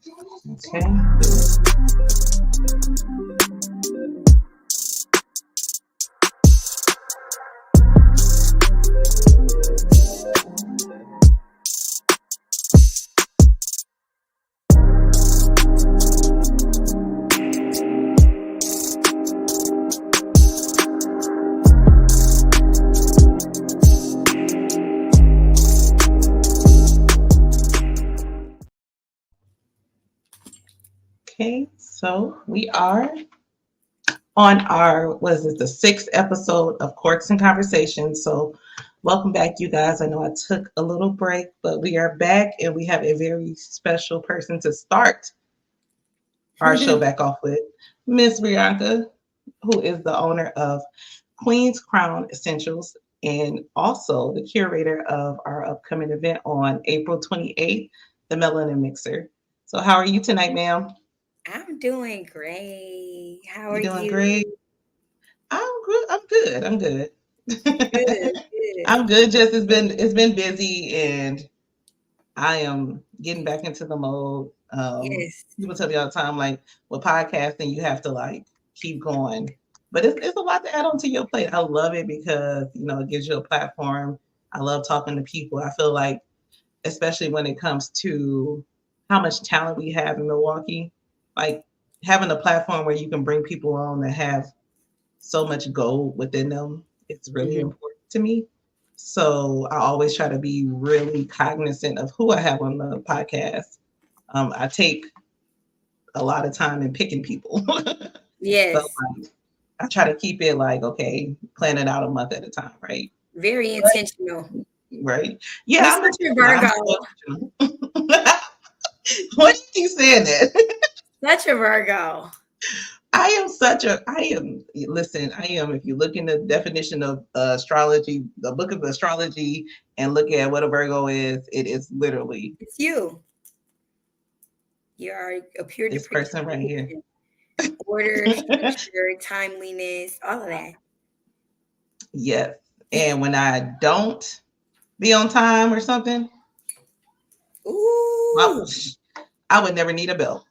Okay. Okay, so we are on our, what is it, the sixth episode of Corks and Conversations. So welcome back, you guys. I know I took a little break, but we are back and we have a very special person to start our show back off with, Miss Brianca, who is the owner of Queen's Crown Essentials and also the curator of our upcoming event on April 28th, the Melanin Mixer. So how are you tonight, ma'am? I'm doing great. How are You doing you? great? I'm good. I'm good. I'm good. Good, good. I'm good. Just it's been busy, and I am getting back into the mode. Yes. People tell me all the time, like with podcasting, you have to like keep going, but it's a lot to add on to your plate. I love it because it gives you a platform. I love talking to people. I feel like, especially when it comes to how much talent we have in Milwaukee, like having a platform where you can bring people on that have so much gold within them. It's really Mhm. important to me. So I always try to be really cognizant of who I have on the podcast. I take a lot of time in picking people. So Yes. I try to keep it like, okay, plan it out a month at a time, right? Very But, intentional. right. Yeah, You I'm such a intentional. I'm Virgo. so intentional. What do you keep saying that? Such a Virgo. I am, if you look in the definition of astrology, the book of astrology, and look at what a Virgo is, it is literally It's you. You are a pure this person right here. depiction. Order, structure, timeliness, all of that. Yes. And when I don't be on time or something, Ooh. well, I would never need a belt.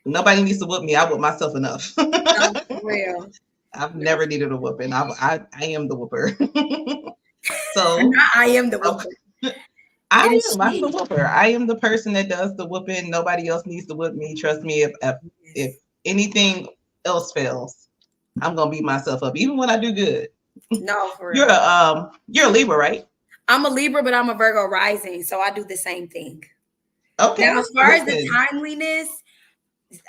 Nobody needs to whoop me. I whoop myself enough. No, for real. I've No. never needed a whooping. I am the whooper. So Not I am the whooper. It is I'm the she. whooper. I am the person that does the whooping. Nobody else needs to whoop me. Trust me, if Yes. anything else fails, I'm gonna beat myself up, even when I do good. No, for You're real. a Libra, right? I'm a Libra, but I'm a Virgo rising, so I do the same thing. Now, Okay. as far as the Listen. timeliness,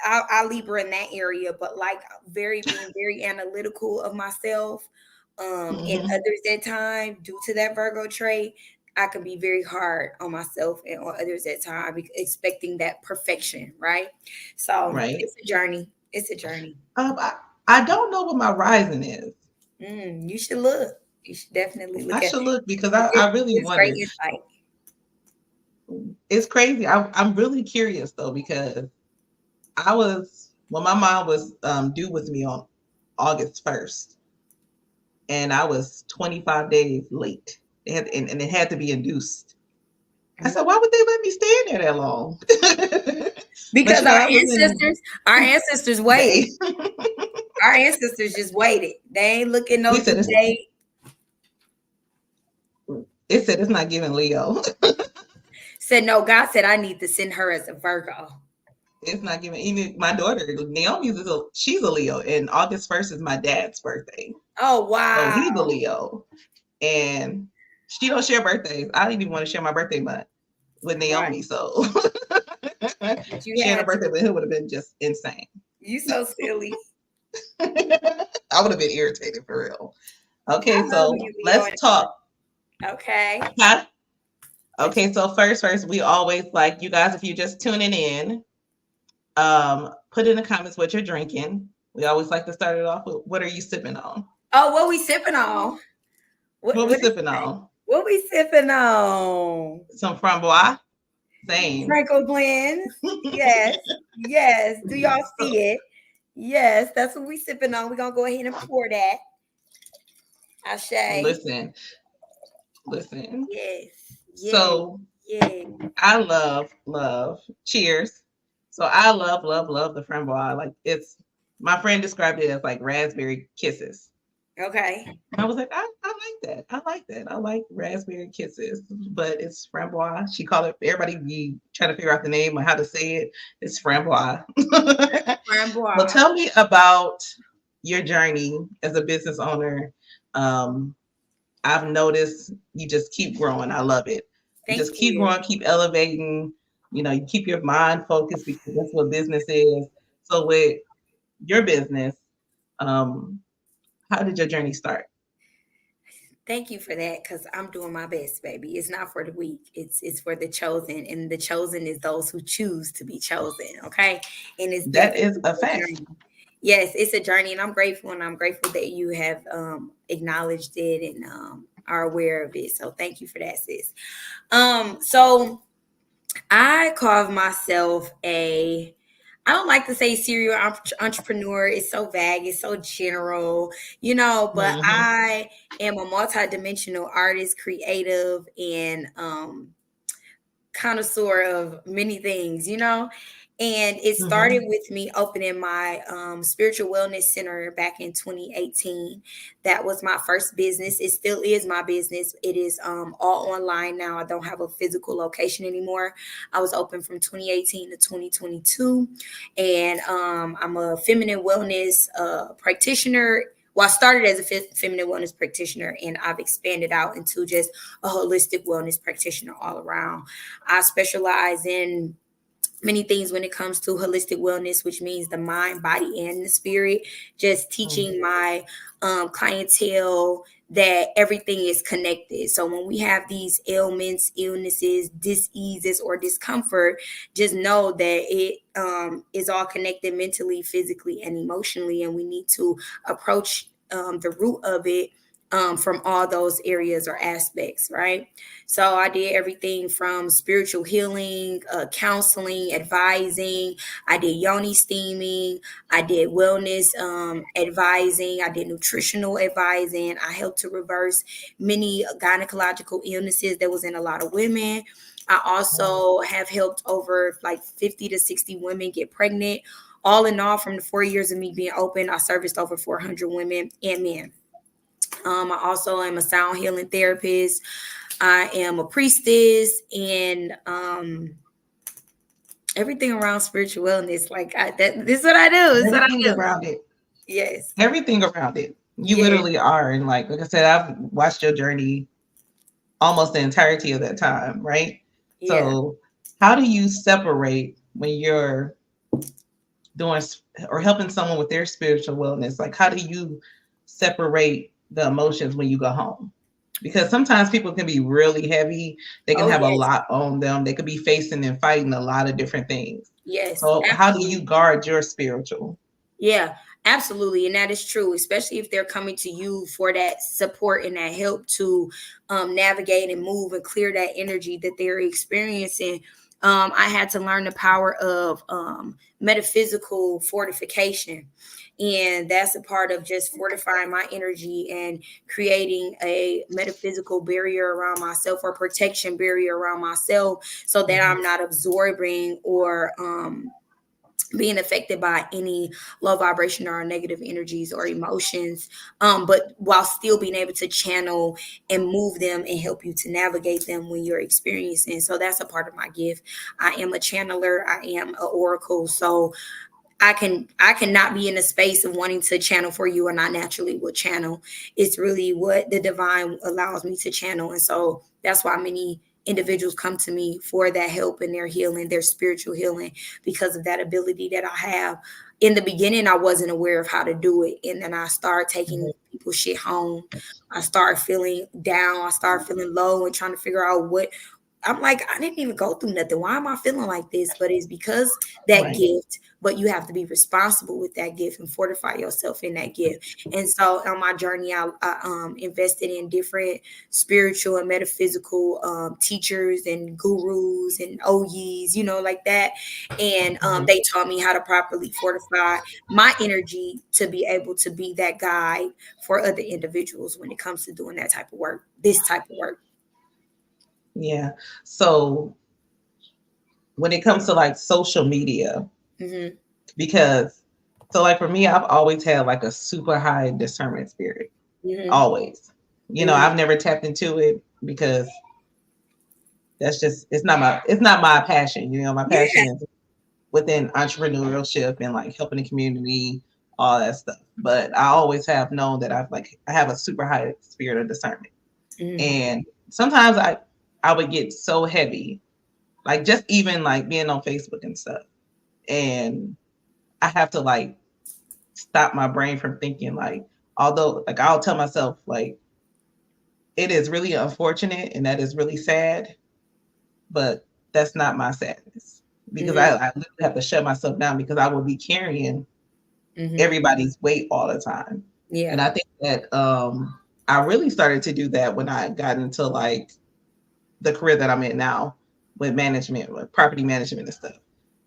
I Libra in that area, but like being very analytical of myself, and Mhm. others at time due to that Virgo trait, I can be very hard on myself and on others at time, expecting that perfection, right? So Right. it's a journey. It's a journey. I don't know what my rising is. You should look. You should definitely I look at. should look because I really It's great wonder. insight. It's crazy. I'm really curious though because I was when my mom was due with me on August 1st, and I was 25 days late. And it had to be induced. I said, why would they let me stay in there that long? But Because I was in our ancestors waited. May. Our ancestors just waited. They ain't looking We no said due date. it said it's not giving Leo. Said no. God said I need to send her as a Virgo. It's not giving even my daughter, Naomi's she's a Leo, and August 1st is my dad's birthday. Oh So wow. he's a Leo. And she don't share birthdays. I didn't even want to share my birthday month with Right. Naomi. So But you sharing a had birthday to. with him would have been just insane. You so silly. I would have been irritated for real. I Okay, love so you, Leo. let's talk. Okay. Huh? What Okay, so first, we always like you guys, if you're just tuning in, put in the comments what you're drinking. We always like to start it off with what are you sipping on? Oh, what we sipping on? What we What is sipping that? on? What we sipping on? Some framboise. Same. Franco blends. Yes. Yes. Do y'all see it? Yes, that's what we sipping on. We're gonna go ahead and pour that. Ashay. Listen, listen. Yes. Yes. So Yes. I love. Cheers. So I love, love, love the framboise. Like it's my friend described it as like raspberry kisses. Okay. I was like, I like that. I like that. I like raspberry kisses, but it's framboise. She called it. Everybody be trying to figure out the name or how to say it. It's framboise. Well, Framboise. tell me about your journey as a business owner. Um, I've noticed you just keep growing. I love it. You Thank just keep you. growing, keep elevating. You keep your mind focused because that's what business is. So with your business, um, how did your journey start? Thank you for that, because I'm doing my best, baby. It's not for the weak. It's for the chosen, and the chosen is those who choose to be chosen. Okay, and it's That is definitely a a fact. journey. Yes, it's a journey, and I'm grateful that you have acknowledged it and are aware of it. So thank you for that, sis. So I call myself a, I don't like to say serial entrepreneur. It's so vague, it's so general, but Hmm. I am a multidimensional artist, creative, and connoisseur of many things. And it started Hmm. with me opening my spiritual wellness center back in 2018. That was my first business. It still is my business. It is all online now. I don't have a physical location anymore. I was open from 2018 to 2022. And I'm a feminine wellness practitioner. Well, I started as a feminine wellness practitioner, and I've expanded out into just a holistic wellness practitioner all around. I specialize in many things when it comes to holistic wellness, which means the mind, body, and the spirit. Just teaching my clientele that everything is connected. So when we have these ailments, illnesses, diseases, or discomfort, just know that it is all connected mentally, physically, and emotionally, and we need to approach the root of it from all those areas or aspects, right? So I did everything from spiritual healing, counseling, advising. I did yoni steaming. I did wellness advising. I did nutritional advising. I helped to reverse many gynecological illnesses that was in a lot of women. I also have helped over like 50 to 60 women get pregnant. All in all, from the 4 years of me being open, I serviced over 400 women and men. I also am a sound healing therapist. I am a priestess, and everything around spiritual wellness. This is what I do. This is what I Everything do. around it. Yes. Everything around it. You Yes. literally are. And like I said, I've watched your journey almost the entirety of that time, right? Yeah. So how do you separate when you're doing or helping someone with their spiritual wellness? Like how do you separate the emotions when you go home? Because sometimes people can be really heavy. They can Oh, have a yes. lot on them. They could be facing and fighting a lot of different things. Yes. So how do you Absolutely. guard your spiritual? Yeah, absolutely. And that is true, especially if they're coming to you for that support and that help to navigate and move and clear that energy that they're experiencing. I had to learn the power of metaphysical fortification. And that's a part of just fortifying my energy and creating a metaphysical barrier around myself, or protection barrier around myself, so that Mhm. I'm not absorbing or being affected by any low vibration or negative energies or emotions, but while still being able to channel and move them and help you to navigate them when you're experiencing. So that's a part of my gift. I am a channeler. I am an oracle. So I cannot be in a space of wanting to channel for you, and I naturally will channel. It's really what the divine allows me to channel. And so that's why many individuals come to me for that help in their healing, their spiritual healing, because of that ability that I have. In the beginning, I wasn't aware of how to do it. And then I started taking people's shit home. I started feeling down. I started feeling low and trying to figure out what I'm like. I didn't even go through nothing. Why am I feeling like this? But it's because that Right. gift, but you have to be responsible with that gift and fortify yourself in that gift. And so on my journey, I invested in different spiritual and metaphysical teachers and gurus and oyis, like that. And Mhm. they taught me how to properly fortify my energy to be able to be that guide for other individuals when it comes to doing that type of work, this type of work. Yeah. So when it comes to like social media, Mm-hmm. because so like for me, I've always had like a super high discernment spirit. Mm-hmm. Always. You know, Mm-hmm. I've never tapped into it because that's just it's not my passion. You know, my Yeah. passion is within entrepreneurship and like helping the community, all that stuff. But I always have known that I have a super high spirit of discernment. Mm-hmm. And sometimes I would get so heavy, like just even like being on Facebook and stuff. And I have to like stop my brain from thinking like, although like I'll tell myself like it is really unfortunate and that is really sad, but that's not my sadness. Because Mm-hmm. I literally have to shut myself down because I will be carrying Mm-hmm. everybody's weight all the time. And Yeah. I think that I really started to do that when I got into like the career that I'm in now with management, with property management and stuff.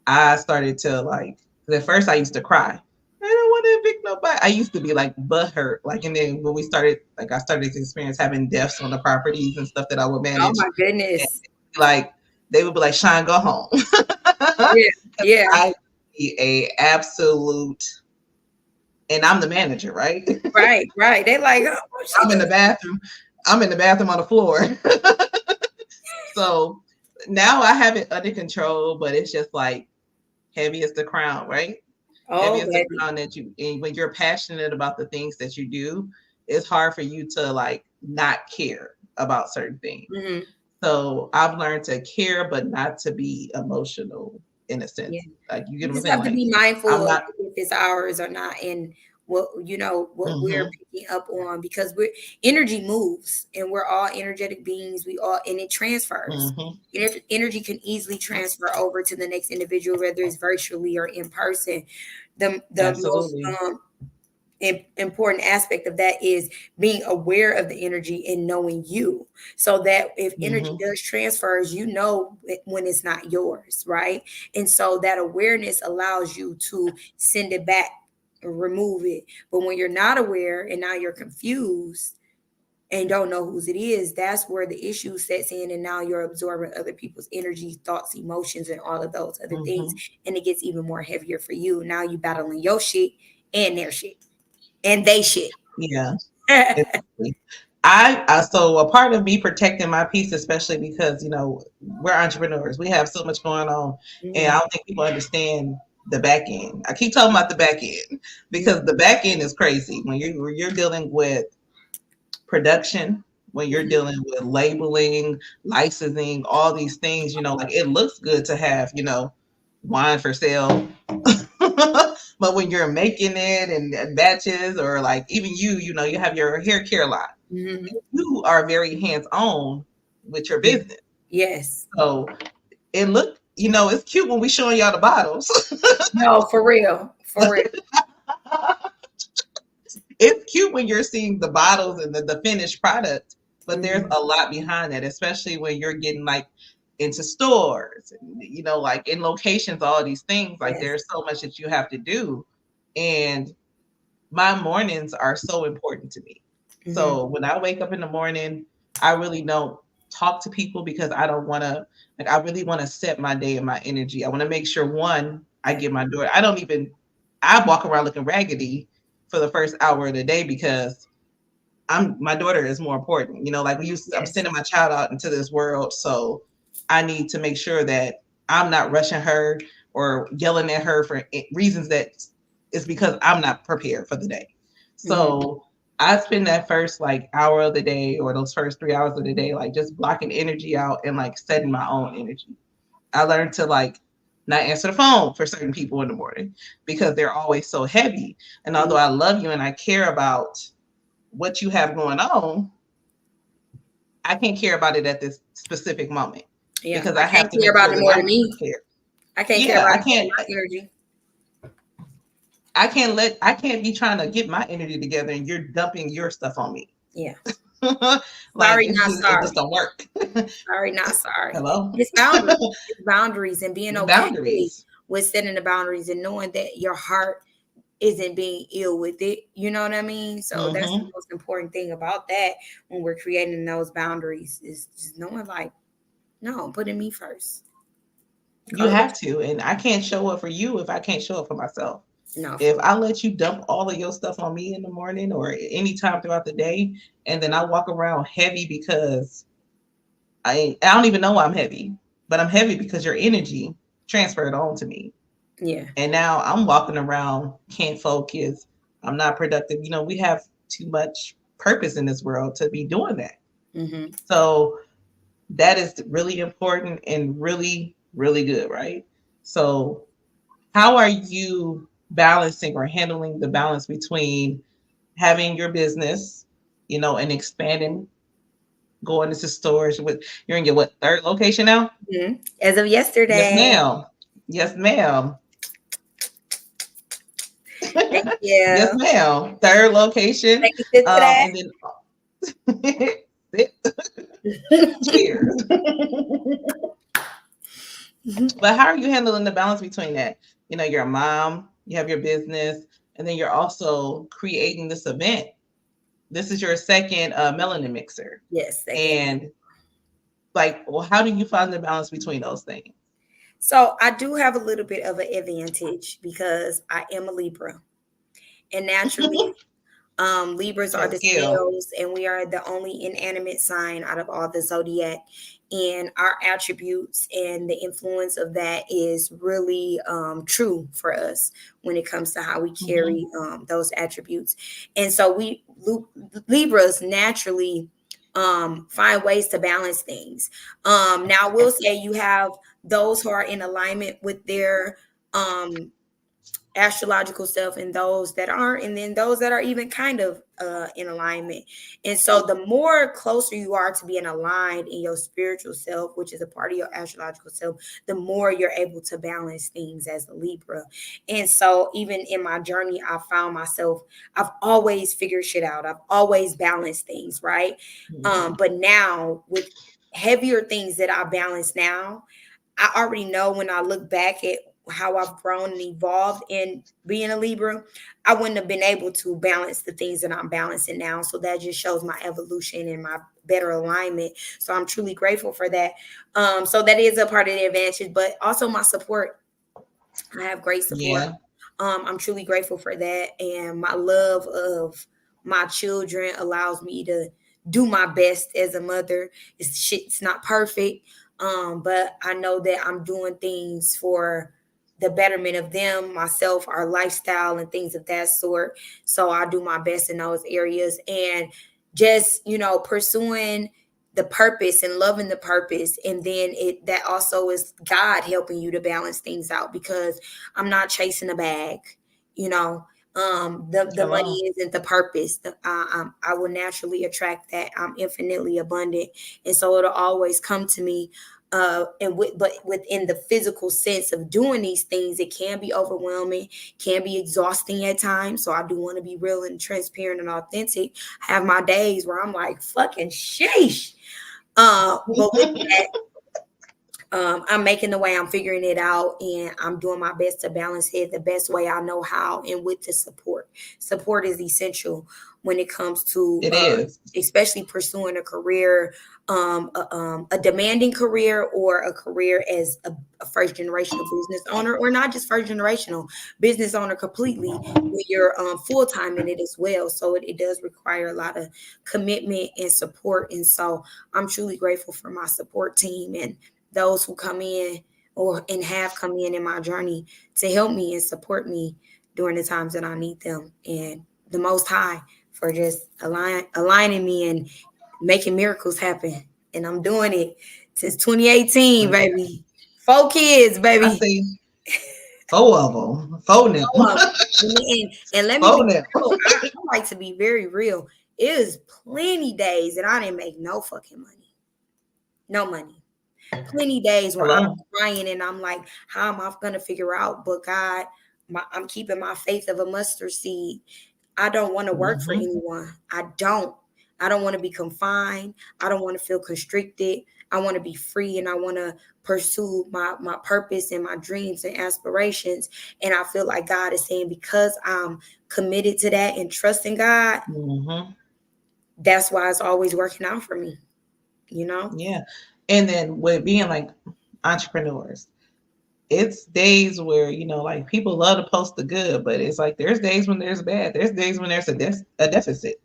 I started to like, 'cause at first I used to cry. I don't want to evict nobody. I used to be like butthurt. Like, and then when we started, like, I started to experience having deaths on the properties and stuff that I would Oh manage. my And goodness. like, they would be like, Sean, go home. Yeah. Yeah. I be a absolute, and I'm the manager, right? Right. Right. They like, oh, what she I'm in the doing? bathroom. I'm in the bathroom on the floor. So now I have it under control, but it's just like heavy as the crown, right? Heavy Oh, as the baby. crown that you, and when you're passionate about the things that you do, it's hard for you to like not care about certain things. Mm-hmm. So I've learned to care, but not to be emotional in a Yeah. sense. Like you get You what I'm just saying? have to Like be I'm mindful of not. if it's ours or not, and what what we're Mm-hmm, picking up on, because we're energy moves and we're all energetic beings. We all, and it transfers. mm-hmm, Energy can easily transfer over to the next individual, whether it's virtually or in person. The most absolutely. important aspect of that is being aware of the energy and knowing you, so that if energy Mm-hmm, does transfers, you know when it's not yours, right? And so that awareness allows you to send it back and remove it. But when you're not aware and now you're confused and don't know whose it is, that's where the issue sets in, and now you're absorbing other people's energy, thoughts, emotions, and all of those other things, mm-hmm. and it gets even more heavier for you. Now you battling your shit and their shit and they shit. Yeah. Exactly. I so a part of me protecting my peace, especially because we're entrepreneurs, we have so much going on, and Mhm. I don't think people understand the back end. I keep talking about the back end because Mhm. the back end is crazy when you're dealing with production, when you're Mhm. dealing with labeling, licensing, all these things. Like it looks good to have wine for sale, but when you're making it and batches, or like even you have your hair care line, Mhm. you are very hands on with your Yeah. business. Yes. So it's cute when we showing y'all the bottles. No, for real. For real. It's cute when you're seeing the bottles and the finished product, but there's Mhm. a lot behind that, especially when you're getting like into stores, and, like in locations, all these things. Like Yes. there's so much that you have to do. And my mornings are so important to me. Mhm. So when I wake up in the morning, I really don't talk to people because I don't want to, like, I really want to set my day and my energy. I want to make sure one, I Yeah. get my door. I walk around looking raggedy for the first hour of the day because my daughter is more important. Like I'm Yes. sending my child out into this world. So I need to make sure that I'm not rushing her or yelling at her for reasons that is because I'm not prepared for the day. Mhm. So I spend that first like hour of the day or those first 3 hours of the day, like just blocking energy out and like setting my own energy. I learned to like not answer the phone for certain people in the morning because they're always so heavy. And although Mhm. I love you and I care about what you have going on, I can't care about it at this specific moment Yeah. because I I have can't to care make about sure it that more than I'm me. prepared. I can't care Yeah, about it more than my energy. I can't be trying to get my energy together and you're dumping your stuff on me. Yeah. Like Sorry, not it just sorry. don't work. Sorry, not sorry. Hello? It's boundaries. It's boundaries and being okay Boundaries. with setting the boundaries and knowing that your heart isn't being ill with it. You know what I mean? So that's the Hmm. most important thing about that when we're creating those boundaries, is just knowing like, no, I'm putting me first. You Oh, have to. And I can't show up for you if I can't show up for myself. no, If for I let you dump all of your stuff on me in the morning or any time throughout the day, and then I walk around heavy because I don't even know I'm heavy, but I'm heavy because your energy transferred on to me. yeah. And now I'm walking around, can't focus. I'm not productive. We have too much purpose in this world to be doing that. Mm-hmm. So that is really important and really, really good, right? So, how are you balancing or handling the balance between having your business, and expanding, going into stores with you're in your what third location now? Mm-hmm. As of Yes, yesterday. ma'am. Yes, ma'am. Thank you. Yes, ma'am. Third location. Take a sip to that. And then cheers. But how are you handling the balance between that? You're a mom, you have your business, and then you're also creating this event. This is your second melanin mixer. Yes, second. And how do you find the balance between those things? So I do have a little bit of an advantage because I am a Libra, and naturally, Libras are That the skill. scales, and we are the only inanimate sign out of all the zodiac. And our attributes and the influence of that is really true for us when it comes to how we carry those attributes. And so Libras naturally find ways to balance things. Now, I will say you have those who are in alignment with their astrological self and those that aren't, and then those that are even kind of in alignment. And so the more closer you are to being aligned in your spiritual self, which is a part of your astrological self, the more you're able to balance things as a Libra. And so even in my journey, I found myself, I've always figured shit out, I've always balanced things, right? But now with heavier things that I balance now, I already know when I look back at how I've grown and evolved in being a Libra, I wouldn't have been able to balance the things that I'm balancing now. So that just shows my evolution and my better alignment. So I'm truly grateful for that. So that is a part of the advantage, but also my support. I have great support. Yeah. I'm truly grateful for that. And my love of my children allows me to do my best as a mother. It's not perfect. But I know that I'm doing things for the betterment of them, myself, our lifestyle, and things of that sort. So I do my best in those areas, and just pursuing the purpose and loving the purpose, and then that also is God helping you to balance things out, because I'm not chasing a bag, you know. The Come money on. isn't the purpose. I will naturally attract that. I'm infinitely abundant, and so it'll always come to me. But within the physical sense of doing these things, it can be overwhelming, can be exhausting at times. So I do want to be real and transparent and authentic. I have my days where I'm like, fucking sheesh. But with that, I'm making the way, I'm figuring it out, and I'm doing my best to balance it the best way I know how, and with the support. Support is essential when it comes to It is. especially pursuing a career, a demanding career, or a career as a first generational business owner, or not just first generational business owner completely, when you're full time in it as well. So it does require a lot of commitment and support. And so I'm truly grateful for my support team and those who come in and have come in my journey to help me and support me during the times that I need them. And the Most High for just aligning me and making miracles happen. And I'm doing it since 2018, baby. 4 kids, I baby. see 4 of them. 4 Oh, now. and let me be 4 now. real. I like to be very real. It is plenty days that I didn't make no fucking money. No money. Plenty days where I'm Hello. crying and I'm like, how am I going to figure out? But God, I'm keeping my faith of a mustard seed. I don't want to work for Mm-hmm. anyone. I don't. I don't want to be confined. I don't want to feel constricted. I want to be free, and I want to pursue my purpose and my dreams and aspirations. And I feel like God is saying, because I'm committed to that and trusting God, Mm-hmm. that's why it's always working out for me, you know? Yeah. And then with being like entrepreneurs, it's days where, like people love to post the good, but it's like there's days when there's bad. There's days when there's a deficit.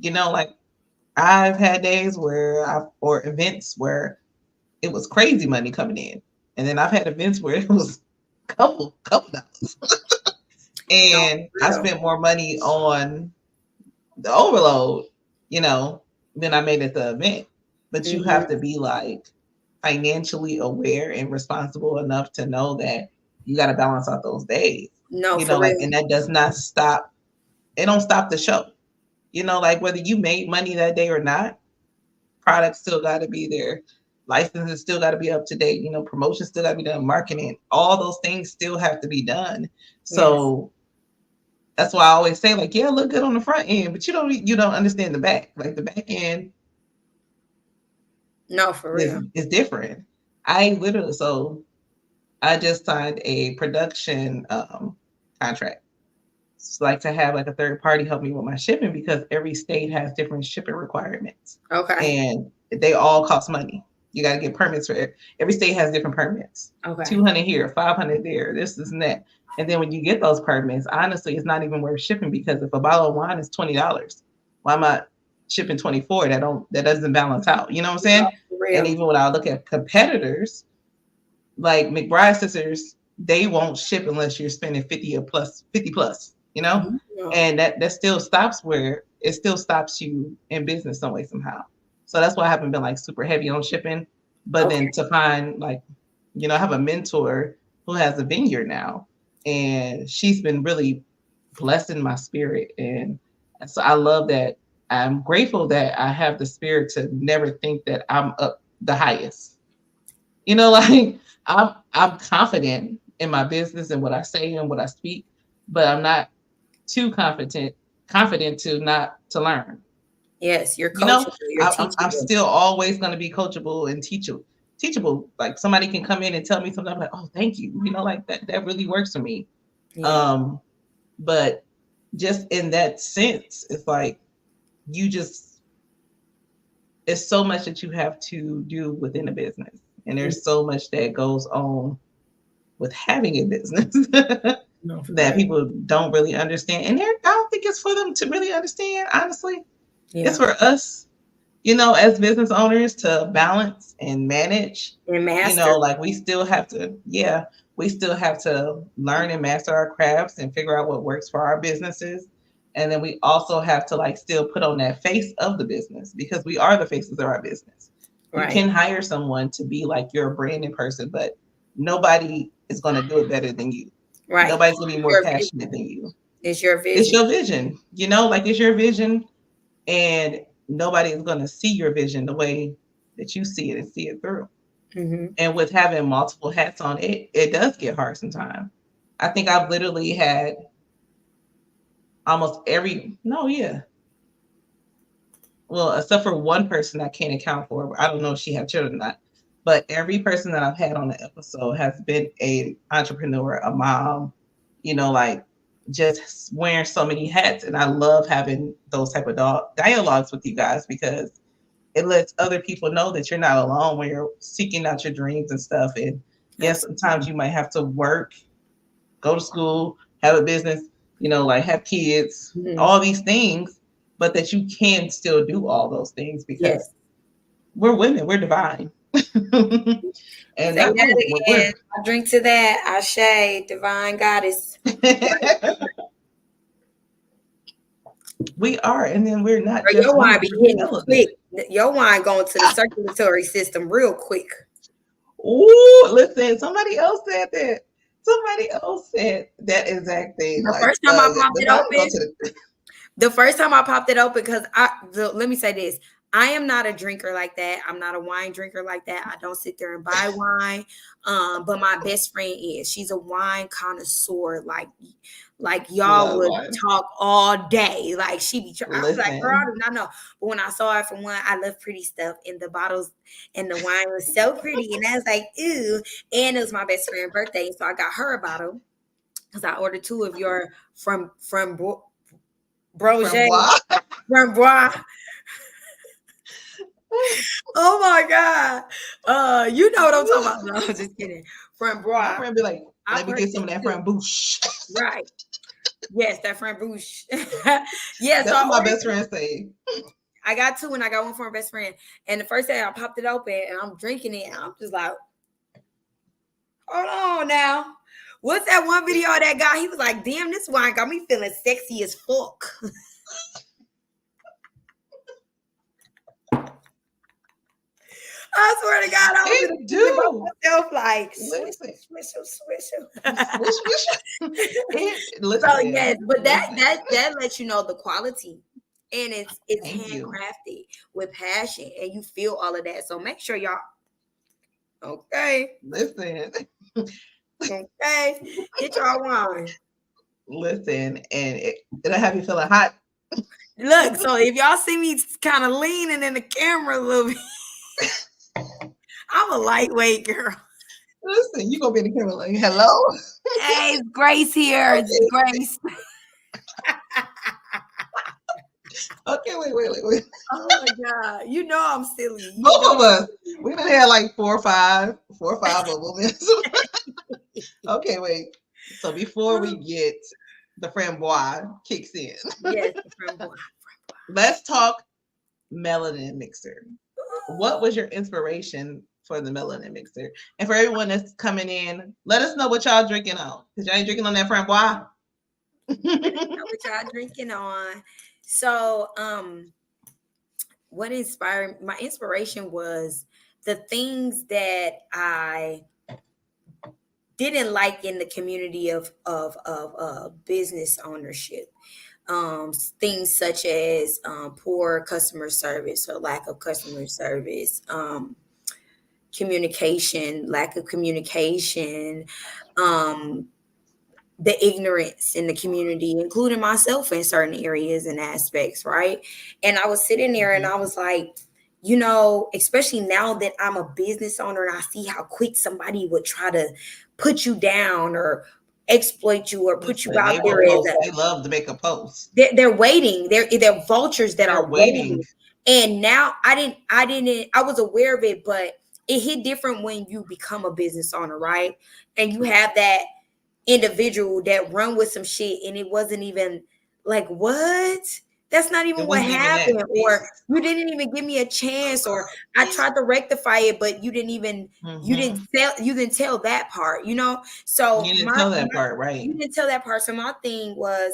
Like I've had days or events where it was crazy money coming in. And then I've had events where it was couple dollars. And I spent more money on the overload, than I made at the event. But you have to be like financially aware and responsible enough to know that you got to balance out those days. No, and that does not stop. It don't stop the show. Like whether you made money that day or not, products still got to be there. Licenses still got to be up to date. Promotions still got to be done. Marketing, all those things still have to be done. So that's why I always say, like, yeah, look good on the front end, but you don't understand the back. Like the back end. No, for real. It's different. I just signed a production contract. It's like to have like a third party help me with my shipping because every state has different shipping requirements. Okay. And they all cost money. You got to get permits for it. Every state has different permits. Okay. 200 here, 500 there, this and that. And then when you get those permits, honestly, it's not even worth shipping because if a bottle of wine is $20, why am I shipping 24? That doesn't balance out. You know what I'm saying? And even when I look at competitors, like McBride Sisters, they won't ship unless you're spending 50 plus, and that still stops where it still stops you in business some way, somehow. So that's why I haven't been like super heavy on shipping. But then to find like, I have a mentor who has a vineyard now, and she's been really blessing my spirit. And so I love that. I'm grateful that I have the spirit to never think that I'm up the highest. Like I'm confident in my business and what I say and what I speak, but I'm not too confident to not to learn. Yes, you're coachable. I'm still always going to be coachable and teachable. Like somebody can come in and tell me something, I'm like, oh, thank you. Like that really works for me. Yeah. But just in that sense, it's like it's so much that you have to do within a business. And there's so much that goes on with having a business that people don't really understand. And I don't think it's for them to really understand, honestly. Yeah. It's for us, as business owners to balance and manage. And master. Like we still have to learn and master our crafts and figure out what works for our businesses. And then we also have to like still put on that face of the business because we are the faces of our business. Right. You can hire someone to be like your branding person, but nobody is going to do it better than you. Right. Nobody's going to be more passionate than you. It's your vision. It's your vision. Like it's your vision, and nobody is going to see your vision the way that you see it and see it through. Mm-hmm. And with having multiple hats on, it does get hard sometimes. I think I've literally had almost well, except for one person I can't account for. I don't know if she had children or not. But every person that I've had on the episode has been an entrepreneur, a mom, like just wearing so many hats. And I love having those type of dialogues with you guys because it lets other people know that you're not alone when you're seeking out your dreams and stuff. And yes, sometimes you might have to work, go to school, have a business, like have kids, all these things, but that you can still do all those things because we're women, we're divine. And I drink to that. Ashe, divine goddess. We are, and then we're not. Your wine be hitting quick. Your wine going to the circulatory system real quick. Ooh, listen, somebody else said that. Somebody else said that exact thing. The first time I popped it open. The first time I popped it open, because let me say this. I am not a drinker like that. I'm not a wine drinker like that. I don't sit there and buy wine. But my best friend is. She's a wine connoisseur. Like y'all would talk all day. Like she be trying. I was like, girl, I do not know. But when I saw her, for one, I love pretty stuff. And the bottles and the wine was so pretty. And I was like, ooh. And it was my best friend's birthday. So I got her a bottle. Because I ordered 2 of your from Brogé. From Bois. Oh my God. You know what I'm talking about. No, I'm just kidding. My framboise. friend be like, I let me get purchased some of that two. framboise. Right. Yes, that framboise. Yeah, so That's I what my ordered best two. friend say. I got two and I got one for my best friend. And the first day I popped it open and I'm drinking it. And I'm just like, hold on now. What's that one video of that guy? He was like, damn, this wine got me feeling sexy as fuck. I swear to God, I was in It the kitchen do. by myself, like, swish, Listen. swish, swish. Swish, swish. So yes, but Listen. that lets you know the quality. And it's Thank you. handcrafted with passion and you feel all of that. So make sure y'all okay. Listen. Okay. Get y'all wine. Listen. And it'll have you feeling hot. Look, so if y'all see me kind of leaning in the camera a little bit, I'm a lightweight girl. Listen, you gonna be in the camera like, hello? Hey, it's Grace here. It's Okay. Grace. Okay, wait. Oh my God. You know I'm silly. You Both know of us. We done had like four or five of them. Okay, wait. So before we get the framboise kicks in, yes, the framboise. let's talk melanin mixer. What was your inspiration for the melanin mixer? And for everyone that's coming in, let us know what y'all drinking on. Because y'all ain't drinking on that framboise. What y'all drinking on? So, what inspired my inspiration was the things that I didn't like in the community of business ownership. Things such as poor customer service or lack of customer service, communication, lack of communication, the ignorance in the community, including myself in certain areas and aspects, right? And I was sitting there and I was like, you know, especially now that I'm a business owner and I see how quick somebody would try to put you down or exploit you or put you out there as They love to make a post. They're waiting. They're vultures that are waiting. And now I was aware of it, but it hit different when you become a business owner, right? And you have that individual that run with some shit and it wasn't even like, what? That's not even what happened. Or you didn't even give me a chance, or I tried to rectify it, but you didn't even you didn't tell that part, you know? So you didn't tell that part, right? You didn't tell that part. So my thing was,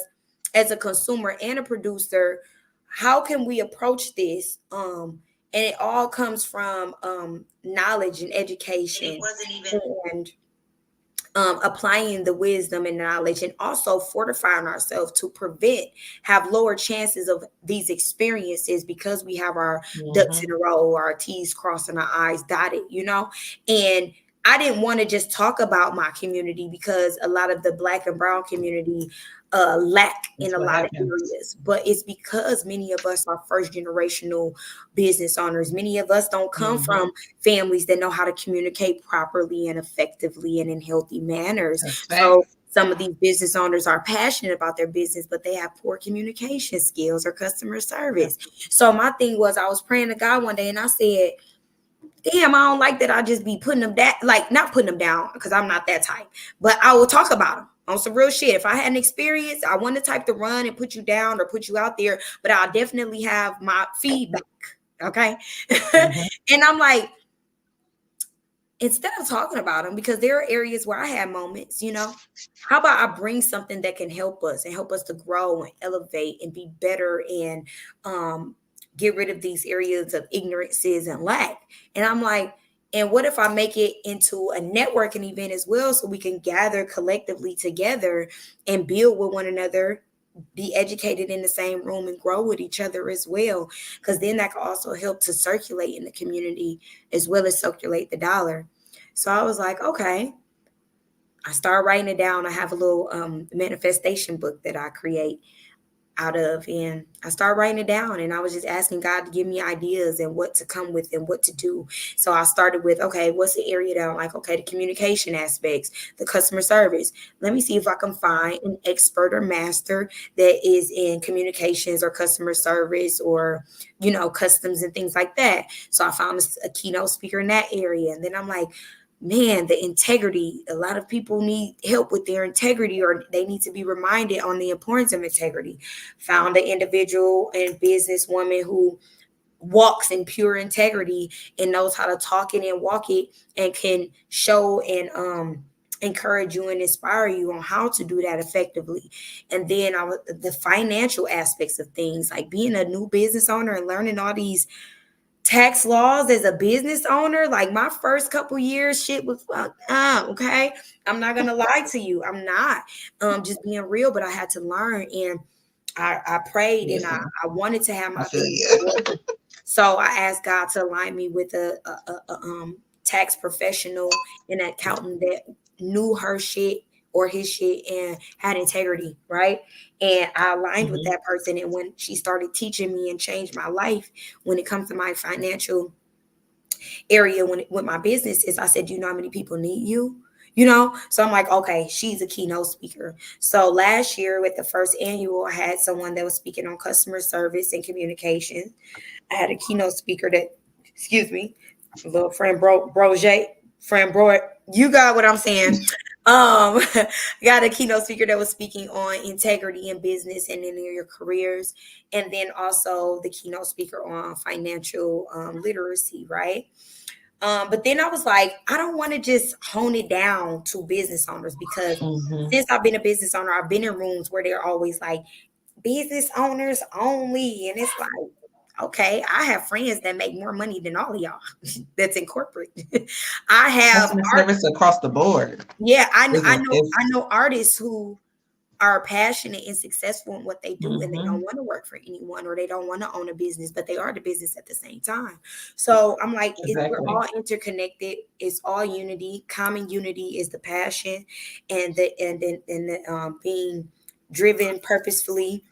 as a consumer and a producer, how can we approach this? And it all comes from knowledge and education. And it wasn't even applying the wisdom and knowledge, and also fortifying ourselves to have lower chances of these experiences because we have our ducks in a row, our T's crossed and our I's dotted, you know? And I didn't want to just talk about my community because a lot of the Black and brown community lack in a lot of areas, but it's because many of us are first generational business owners. Many of us don't come from families that know how to communicate properly and effectively and in healthy manners. So some of these business owners are passionate about their business, but they have poor communication skills or customer service. So my thing was, I was praying to God one day and I said, damn, I don't like that I just be putting them that, like, not putting them down because I'm not that type, but I will talk about them on some real shit. If I had an experience, I want the type to run and put you down or put you out there, but I'll definitely have my feedback. Okay. And I'm like, instead of talking about them, because there are areas where I had moments, you know, how about I bring something that can help us and help us to grow and elevate and be better and get rid of these areas of ignorances and lack. And I'm like, and what if I make it into a networking event as well, so we can gather collectively together and build with one another, be educated in the same room and grow with each other as well, because then that can also help to circulate in the community as well as circulate the dollar. So I was like, okay. I started writing it down. I have a little manifestation book that I create out of, and I started writing it down, and I was just asking God to give me ideas and what to come with and what to do. So I started with, okay, what's the area that I'm like, okay, the communication aspects, the customer service. Let me see if I can find an expert or master that is in communications or customer service or, you know, customs and things like that. So I found a keynote speaker in that area. And then I'm like, man, the integrity. A lot of people need help with their integrity, or they need to be reminded on the importance of integrity. Found an individual and businesswoman who walks in pure integrity and knows how to talk it and walk it, and can show and encourage you and inspire you on how to do that effectively. And then the financial aspects of things, like being a new business owner and learning all these tax laws as a business owner. Like my first couple years, shit was okay. I'm not gonna lie to you. I'm not just being real, but I had to learn, and I prayed, and Listen, I wanted to have I my feel business. you. So I asked God to align me with a tax professional, an accountant that knew her shit or his shit and had integrity, right? And I aligned with Mhm. that person. And when she started teaching me and changed my life when it comes to my financial area, with my business, is I said, do you know how many people need you? You know, so I'm like, okay, she's a keynote speaker. So last year with the first annual, I had someone that was speaking on customer service and communication. I had a keynote speaker that, excuse me, little friend Broje, friend Bro, you got what I'm saying. Got a keynote speaker that was speaking on integrity in business and in your careers, and then also the keynote speaker on financial literacy, right? But then I was like, I don't want to just hone it down to business owners, because Mhm. since I've been a business owner, I've been in rooms where they're always like, business owners only. And it's like, okay, I have friends that make more money than all of y'all that's in corporate. I have Customer art, service across the board yeah, is I know artists who are passionate and successful in what they do, and they don't mhm. want to work for anyone, or they don't want to own a business, but they are the business at the same time. So I'm like, we're Exactly. all interconnected. It's all unity. Common unity is the passion, and the being driven purposefully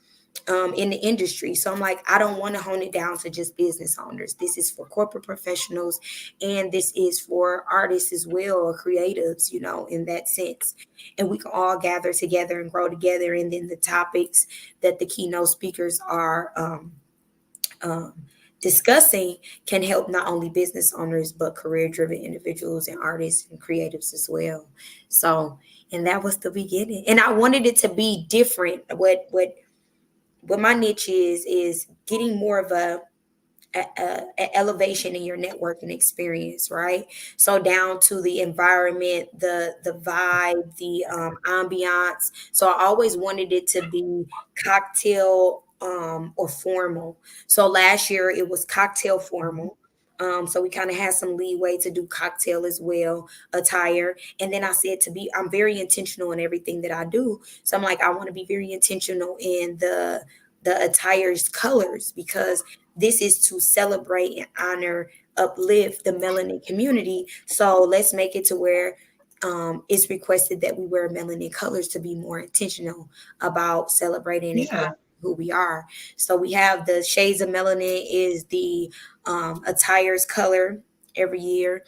in the industry. So I'm like, I don't want to hone it down to just business owners. This is for corporate professionals, and this is for artists as well, or creatives, you know, in that sense. And we can all gather together and grow together. And then the topics that the keynote speakers are um, discussing can help not only business owners, but career driven individuals and artists and creatives as well. So, and that was the beginning. And I wanted it to be different. What my niche is getting more of a elevation in your networking experience, right? So down to the environment, the vibe, the ambiance. So I always wanted it to be cocktail or formal. So last year it was cocktail formal. So we kind of had some leeway to do cocktail as well, attire. And then I said I'm very intentional in everything that I do. So I'm like, I want to be very intentional in the attire's colors, because this is to celebrate and honor, uplift the melanin community. So let's make it to where it's requested that we wear melanin colors to be more intentional about celebrating and Yeah. honoring who we are. So we have the shades of melanin is the attire's color every year,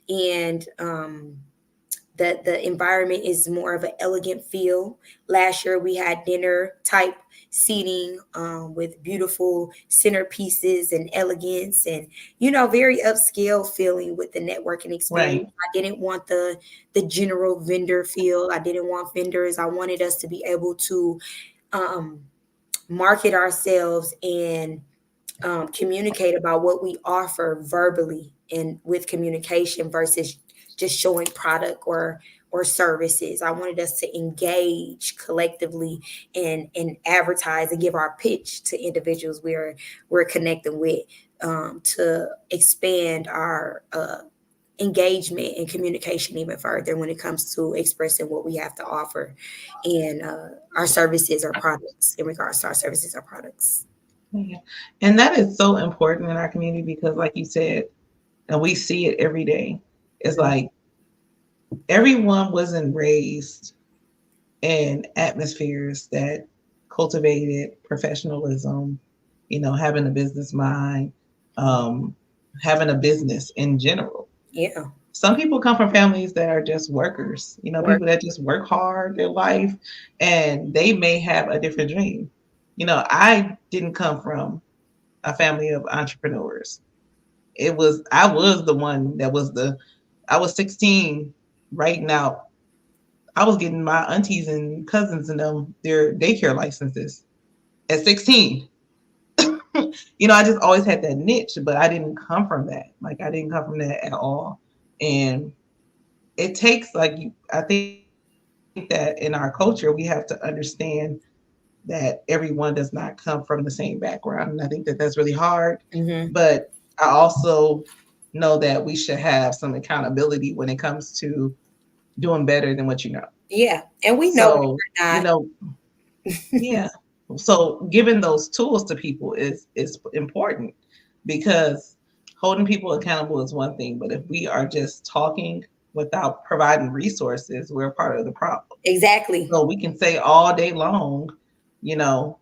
and the environment is more of an elegant feel. Last year we had dinner type seating with beautiful centerpieces and elegance, and very upscale feeling with the networking experience. Right. I didn't want the general vendor feel. I didn't want vendors. I wanted us to be able to um, market ourselves and communicate about what we offer verbally and with communication versus just showing product or services. I wanted us to engage collectively and advertise and give our pitch to individuals we're connecting with, to expand our engagement and communication even further when it comes to expressing what we have to offer and our services or products, in regards to our services or products. Yeah. And that is so important in our community because, like you said, and we see it every day. It's like everyone wasn't raised in atmospheres that cultivated professionalism, having a business mind, um, having a business in general. Yeah. Some people come from families that are just workers, Work. people that just work hard their life and they may have a different dream. I didn't come from a family of entrepreneurs. I was the one that was I was 16 writing out. I was getting my aunties and cousins and them their daycare licenses at 16. I just always had that niche, but I didn't come from that. Like I didn't come from that at all. And it takes I think that in our culture we have to understand that everyone does not come from the same background. And I think that that's really hard. Mm-hmm. But I also know that we should have some accountability when it comes to doing better than what you know. Yeah, and we know So, we're you not. know, yeah. So giving those tools to people is important because holding people accountable is one thing, but if we are just talking without providing resources, we're part of the problem. Exactly. So we can say all day long,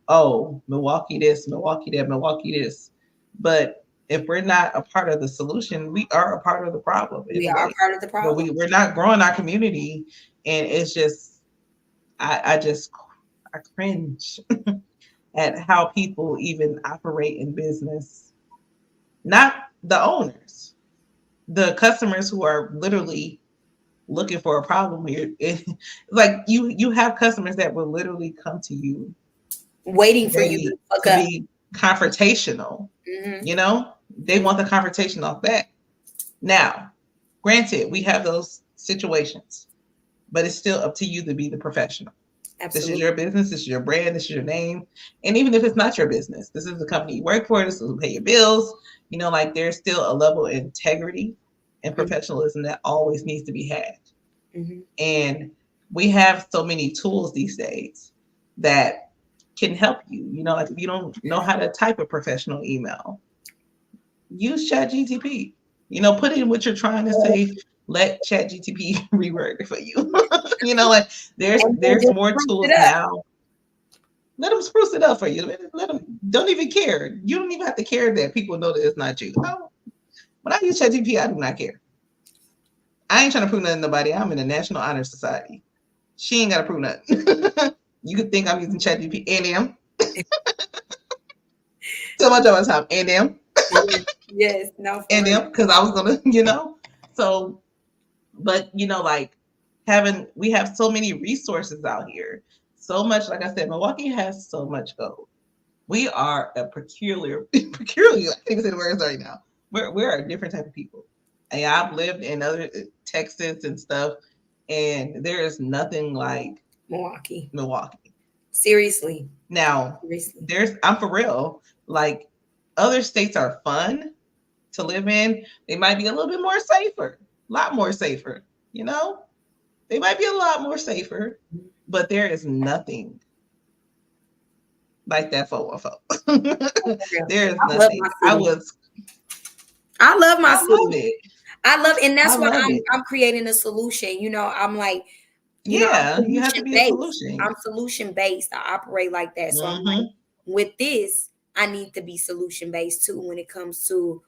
oh, Milwaukee this, Milwaukee that, Milwaukee this. But if we're not a part of the solution, we are a part of the problem in We a are way. part of the But problem. we're not growing our community. And it's just, I cringe at how people even operate in business. Not the owners, the customers who are literally looking for a problem here. Like you have customers that will literally come to you Waiting for you to ready fuck to up. be confrontational. Mm-hmm. They want the confrontation off back. Now, granted, we have those situations, but it's still up to you to be the professional. This is Absolutely. your business. This is your brand. This is your name. And even if it's not your business, this is the company you work for. This will pay your bills. There's still a level of integrity and Mm-hmm. professionalism that always needs to be had. Mm-hmm. And we have so many tools these days that can help you. Like if you don't know how to type a professional email, use ChatGTP. Put in what you're trying to say. Let ChatGTP reword it for you. Like And then there's just more spruce tools it up. now. Let them spruce it up for you. Let them don't even care. You don't even have to care that people know that it's not you. When I use ChatGPT, I do not care. I ain't trying to prove nothing to nobody. I'm in the National Honor Society. She ain't got to prove nothing. You could think I'm using ChatGPT and them. So much of the time and them Yes, no, for and real. them because I was gonna, So, but like we have so many resources out here. So much, like I said, Milwaukee has so much gold. We are a peculiar, peculiar. I can't even say the words right now. We're a different type of people. And I've lived in other Texas and stuff, and there is nothing like Milwaukee. Milwaukee. Seriously. Now, Seriously. I'm for real. Like other states are fun to live in. They might be a little bit more safer, a lot more safer. They might be a lot more safer, but there is nothing like that 414. There is I love nothing. my city. I love it. I love, and I that's why love it. I'm creating a solution. I'm like, I'm Yeah, you have to solution be a based. solution. I'm solution based. I operate like that. So I'm like, Mm-hmm. with this, I need to be solution based too when it comes to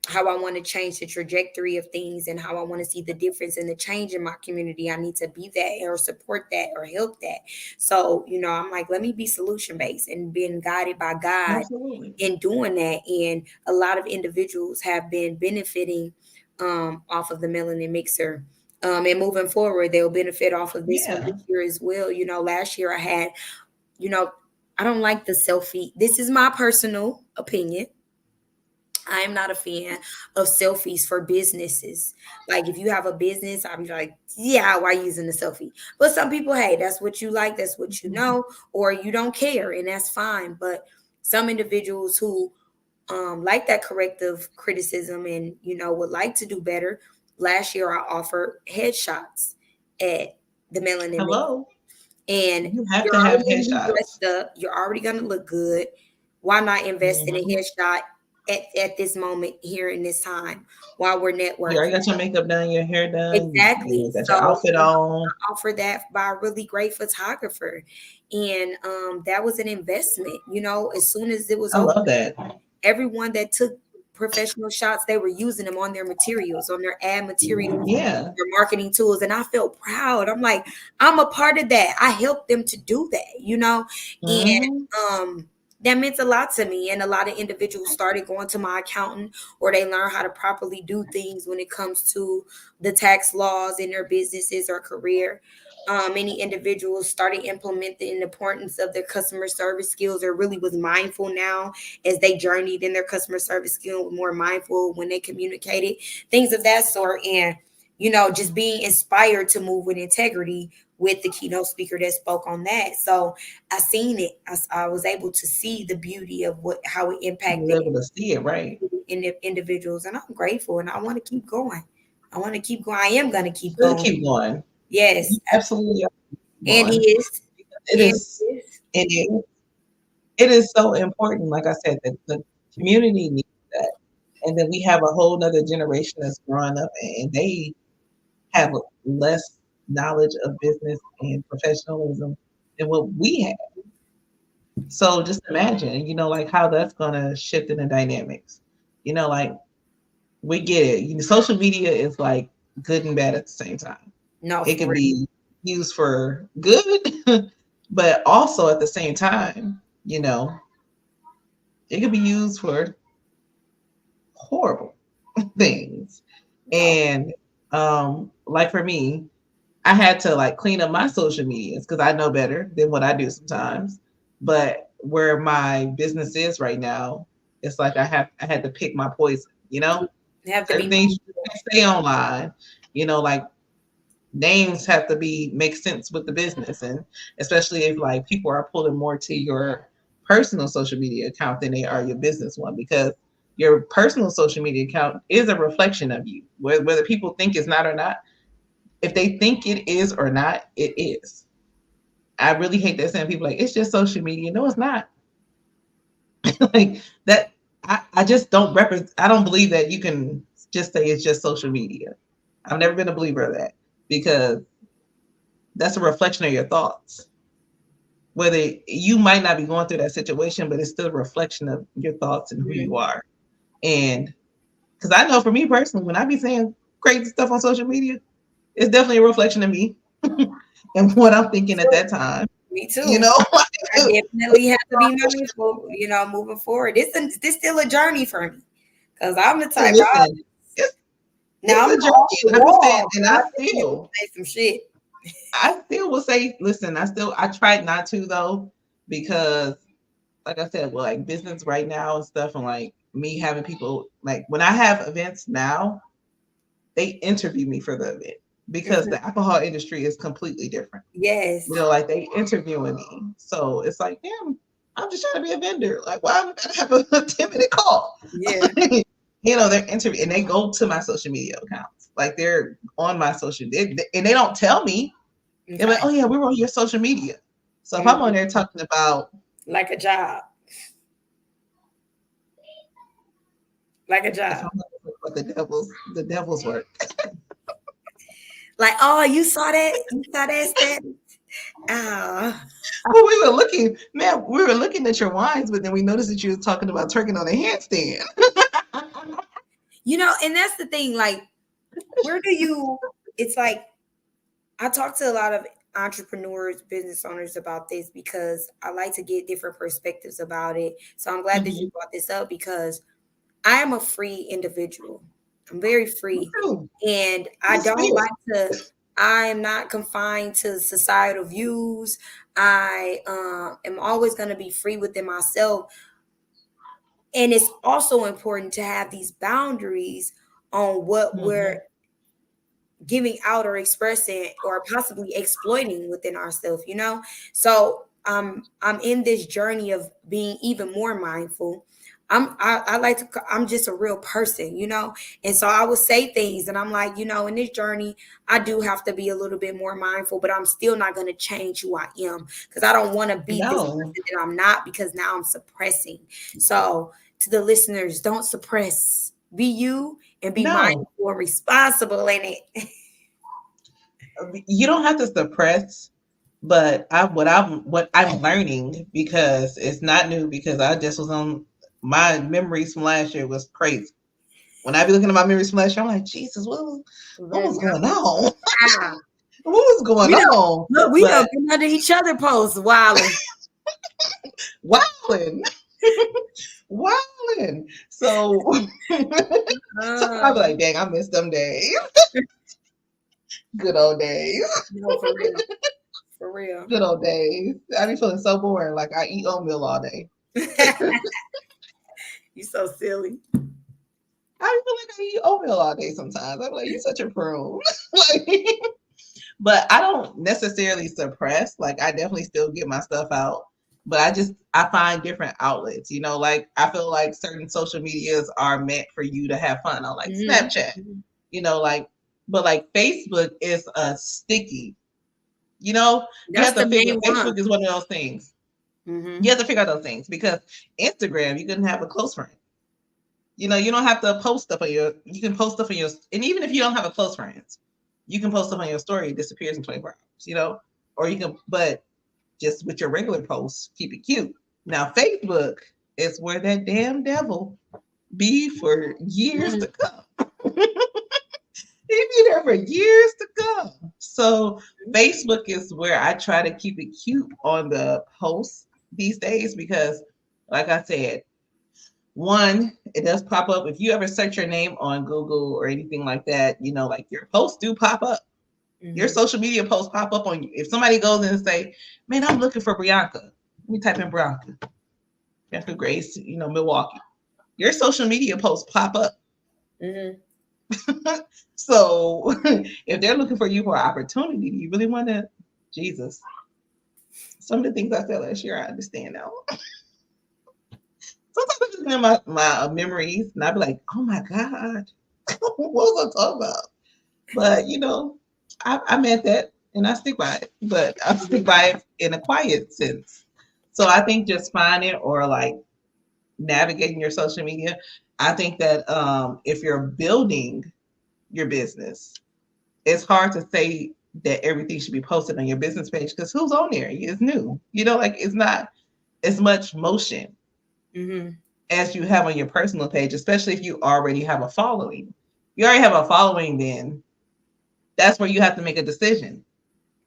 how I want to change the trajectory of things and how I want to see the difference and the change in my community. I need to be that or support that or help that. So, I'm like, let me be solution based and being guided by God Absolutely. in doing that. And a lot of individuals have been benefiting off of the melanin mixer. And moving forward, they'll benefit off of this one Yeah. this year as well. Last year I had, you know, I don't like the selfie. This is my personal opinion. I am not a fan of selfies for businesses. Like if you have a business, I'm like, yeah, why using the selfie? But some people, hey, that's what you like, that's what you know, or you don't care, and that's fine. But some individuals who like that corrective criticism and would like to do better. Last year, I offered headshots at the Melanin Mix, Hello. and You have you're to have already going to be headshots. dressed up. You're already going to look good. Why not invest in a Mm-hmm. headshot at this moment here in this time while we're You already networking? got your makeup done, your hair done, Exactly. you got your So outfit on. offer that by a really great photographer, and that was an investment. As soon as it was I over, love that. everyone that took professional shots, they were using them on their materials, on their ad materials, Yeah. their marketing tools. And I felt proud. I'm like, I'm a part of that. I helped them to do that, Mm-hmm. and that meant a lot to me. And a lot of individuals started going to my accountant, or they learn how to properly do things when it comes to the tax laws in their businesses or career. Many individuals started implementing the importance of their customer service skills, or really was mindful now as they journeyed in their customer service skill, more mindful when they communicated, things of that sort. And, just being inspired to move with integrity with the keynote speaker that spoke on that. So I seen it. I was able to see the beauty of how it You was impacted able to see it, right? in the individuals. And I'm grateful, and I want to keep going. I want to keep going. I am going to keep Should going. keep going. Yes. You absolutely are And going. is. It And is. is. It is so important. Like I said, that the community needs that, and then we have a whole nother generation that's growing up, and they have less knowledge of business and professionalism than what we have. So just imagine, like how that's gonna shift in the dynamics. Like we get it. Social media is like good and bad at the same time. No, It for can real. be used for good, but also at the same time, it can be used for horrible things. No. And like for me, I had to like clean up my social medias because I know better than what I do sometimes. But where my business is right now, it's like I had to pick my poison, You have to certain be things you mindful. can't stay online, like names have to make sense with the business, and especially if like people are pulling more to your personal social media account than they are your business one, because your personal social media account is a reflection of you, whether people think it's not or not. If they think it is or not, it is. I really hate that saying people like it's just social media. No, it's not. Like that. I just don't represent. I don't believe that you can just say it's just social media. I've never been a believer of that, because that's a reflection of your thoughts. Whether you might not be going through that situation, but it's still a reflection of your thoughts and who you are. And because I know for me personally, when I be saying crazy stuff on social media, it's definitely a reflection of me and what I'm thinking at that time. Me too. You know, I definitely have to be mindful, moving forward. This still a journey for me, because I'm the type. listen, it's Now I'm a journey. off the And I'm saying, wall. and I still say some shit. I still will say, listen, I tried not to though, because like I said, well, like business right now and stuff, and like me having people, like when I have events now, they interview me for the event, because the alcohol industry is completely different. Yes. Like they interviewing me. So it's like, damn, I'm just trying to be a vendor. Like, why am I gonna have a 10-minute call? Yeah. They're interviewing, and they go to my social media accounts. Like they're on my social, and they don't tell me. Okay. They're like, oh yeah, we were on your social media. So if I'm on there talking about like a job. Like a job. What the devil's work. Like, oh, you saw that? You saw that status? Oh. Well, we were looking at your wines, but then we noticed that you were talking about twerking on a handstand. And that's the thing. Like, it's like, I talk to a lot of entrepreneurs, business owners about this, because I like to get different perspectives about it. So I'm glad that you brought this up, because I am a free individual. I'm very free. And I am not confined to societal views. I am always going to be free within myself. And it's also important to have these boundaries on what we're giving out or expressing or possibly exploiting within ourselves, So I'm in this journey of being even more mindful. I'm just a real person, and so I will say things, and I'm like, in this journey, I do have to be a little bit more mindful, but I'm still not going to change who I am, because I don't want to be this person that I'm not, because now I'm suppressing. So to the listeners, don't suppress. Be you and be mindful and responsible in it. You don't have to suppress, but what I'm learning, because it's not new, because I just was on my memories from last year was crazy. When I be looking at my memories from last year, I'm like, Jesus, what was going on? What was going on? Look, we done been under each other posts, wilding. Wildin'. Wildin'. So sometimes I be like, dang, I miss them days. Good old days. No, for real. For real. Good old days. I be feeling so bored. Like I eat oatmeal all day. You so silly. I feel like I eat oatmeal all day sometimes. I'm like, you such a prune. Like, but I don't necessarily suppress. Like I definitely still get my stuff out. But I find different outlets. Like I feel like certain social medias are meant for you to have fun on, like Snapchat. Like but like Facebook is a sticky. You That's have to the figure main Facebook one. is one of those things. You have to figure out those things because Instagram, you can have a close friend. You don't have to post stuff you can post stuff on your, and even if you don't have a close friends, you can post stuff on your story, it disappears in 24 hours, or you can, but just with your regular posts, keep it cute. Now, Facebook is where that damn devil be for years to come. He be there for years to come. So Facebook is where I try to keep it cute on the posts these days because, like I said, one, it does pop up. If you ever search your name on Google or anything like that, like your posts do pop up. Your social media posts pop up on you. If somebody goes in and say, man, I'm looking for Brianca. Let me type in Brianca Grace, Milwaukee. Your social media posts pop up. So if they're looking for you for an opportunity, do you really want to, Jesus? Some of the things I said last year, I understand now. Sometimes I just have my memories and I'd be like, oh my God, what was I talking about? But I meant that and I stick by it. But I stick by it in a quiet sense. So I think just finding or like navigating your social media, I think that if you're building your business, it's hard to say that everything should be posted on your business page because who's on there? It's new. Like it's not as much motion as you have on your personal page, especially if you already have a following. You already have a following, then that's where you have to make a decision.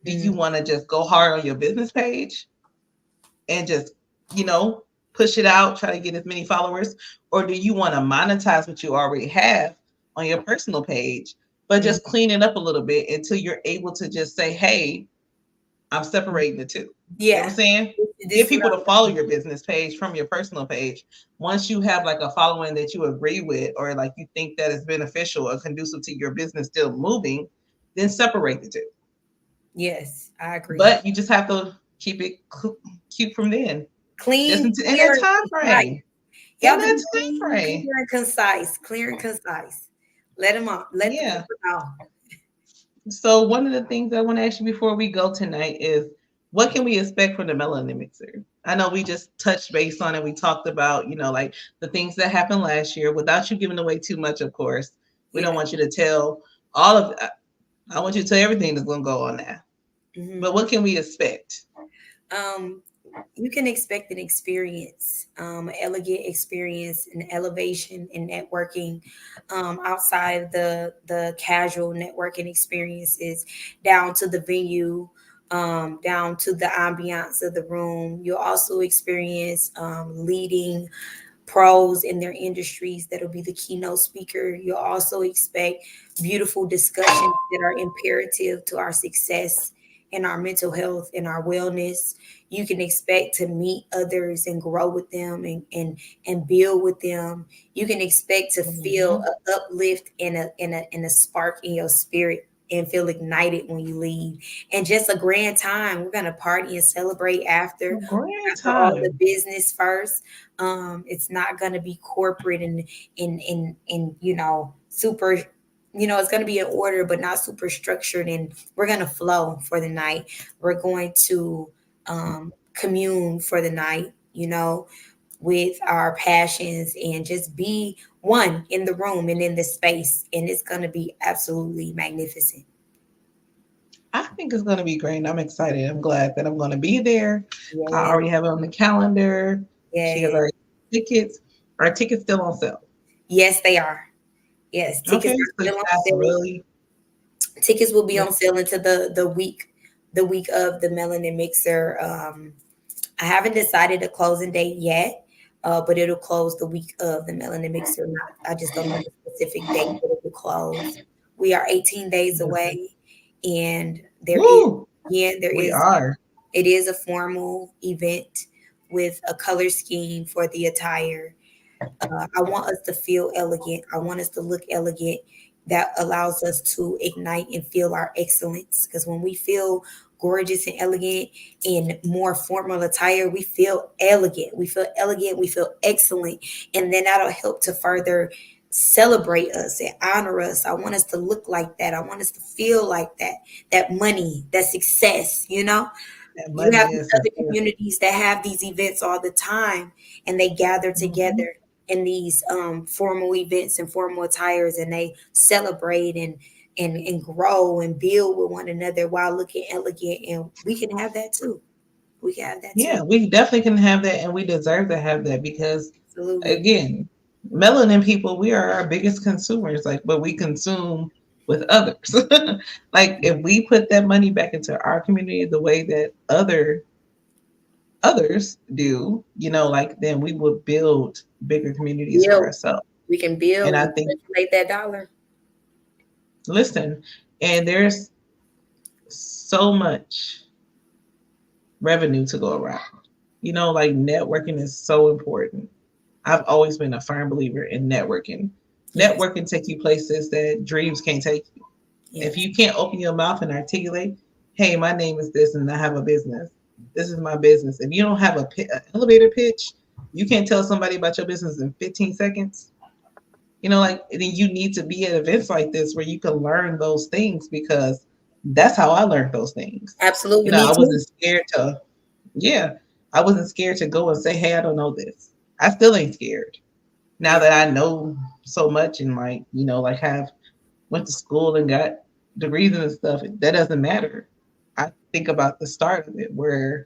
Do you want to just go hard on your business page and just, push it out, try to get as many followers? Or do you want to monetize what you already have on your personal page, but just clean it up a little bit until you're able to just say, hey, I'm separating the two. Yeah. You know what I'm saying? Get people to follow your business page from your personal page. Once you have like a following that you agree with, or like you think that is beneficial or conducive to your business still moving, then separate the two. Yes, I agree. But you just have to keep it cute from then. Clean, just in that time frame. In that time frame. Clear and concise. Clear and concise. Let them out. Let the people know. So one of the things I want to ask you before we go tonight is, what can we expect from the melanin mixer? I know we just touched base on it. We talked about, like the things that happened last year without you giving away too much, of course. We don't want you to tell all of that. I want you to tell everything that's going to go on there. But what can we expect? You can expect an experience, elegant experience, an elevation in networking outside the casual networking experiences, down to the venue, down to the ambiance of the room. You'll also experience leading pros in their industries that'll be the keynote speaker. You'll also expect beautiful discussions that are imperative to our success and our mental health and our wellness. You can expect to meet others and grow with them and build with them. You can expect to feel an uplift and a spark in your spirit and feel ignited when you leave. And just a grand time. We're gonna party and celebrate after all the business first. It's not gonna be corporate and super. It's going to be in order, but not super structured. And we're going to flow for the night. We're going to commune for the night, with our passions and just be one in the room and in the space. And it's going to be absolutely magnificent. I think it's going to be great. I'm excited. I'm glad that I'm going to be there. Yeah. I already have it on the calendar. Yeah. She has our tickets. Are tickets still on sale? Yes, they are. Yes, tickets are still on sale. Tickets will be on sale into the week of the Melanin Mixer I haven't decided a closing date yet, but it'll close the week of the Melanin Mixer. I just don't know the specific date that it will close. We are 18 days away, and Woo! there We is, are. it is a formal event with a color scheme for the attire. I want us to feel elegant. I want us to look elegant. That allows us to ignite and feel our excellence. Because when we feel gorgeous and elegant in more formal attire, we feel elegant. We feel elegant. We feel excellent. And then that'll help to further celebrate us and honor us. I want us to look like that. I want us to feel like that. That money, that success, you know? That You money have these is a other communities that have these events all the time, and they gather Mhm. together in these formal events and formal attires, and they celebrate and grow and build with one another while looking elegant. And we can have that too. We can have that too. Yeah, we definitely can have that, and we deserve to have that because, Absolutely. again, melanin people, we are our biggest consumers. Like, but we consume with others. Like, if we put that money back into our community the way that others do, like then we would build bigger communities for Build. ourselves. We can build And I and think, circulate that dollar. listen, and there's so much revenue to go around. Like networking is so important. I've always been a firm believer in networking. Yes. Networking take you places that dreams can't take you. If Yes. you can't open your mouth and articulate, hey, my name is this and I have a business. This is my business. If you don't have a elevator pitch, you can't tell somebody about your business in 15 seconds. Like then you need to be at events like this where you can learn those things because that's how I learned those things. Absolutely. Me I too. wasn't scared to, yeah, I wasn't scared to go and say, hey, I don't know this. I still ain't scared now Yeah. that I know so much and like have went to school and got degrees and stuff. That doesn't matter. I think about the start of it where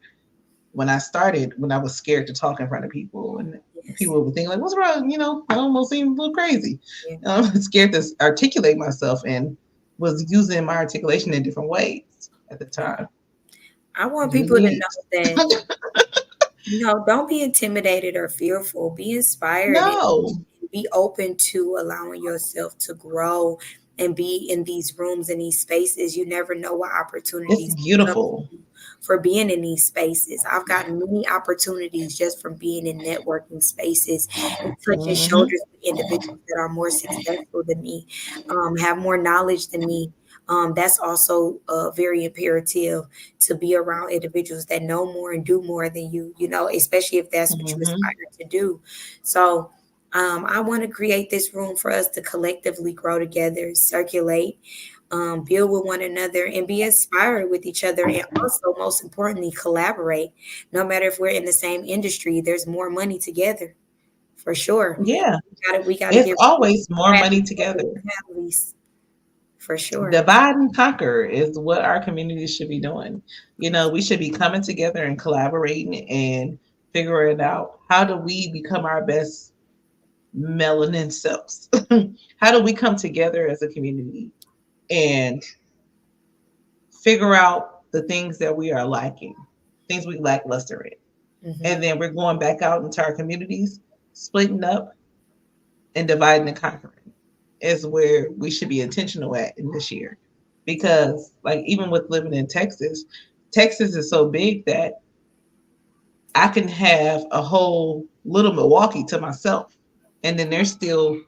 when I started, when I was scared to talk in front of people and Yes. people would think like, what's wrong? I almost seem a little crazy. Yeah. I'm scared to articulate myself and was using my articulation in different ways at the Yeah. time. I want people to Using it. know that, don't be intimidated or fearful. Be inspired and No, be open to allowing yourself to grow and be in these rooms and these spaces. You never know what it's opportunities come to beautiful. you for being in these spaces. I've gotten many opportunities just from being in networking spaces and touching Hmm. shoulders with individuals that are more successful than me, have more knowledge than me. That's also very imperative to be around individuals that know more and do more than you, especially if that's what you Hmm. aspire to do. So, I want to create this room for us to collectively grow together, circulate, build with one another, and be inspired with each other. And also, most importantly, collaborate. No matter if we're in the same industry, there's more money together for sure. Yeah, We got to it's get always more rid of money crappy together. families for sure. Divide and conquer is what our communities should be doing. We should be coming together and collaborating and figuring out how do we become our best melanin selves? How do we come together as a community and figure out the things that we are lacking, things we lackluster in? Hmm. And then we're going back out into our communities, splitting up and dividing and conquering is where we should be intentional at in this year. Because like even with living in Texas, Texas is so big that I can have a whole little Milwaukee to myself. And then there's still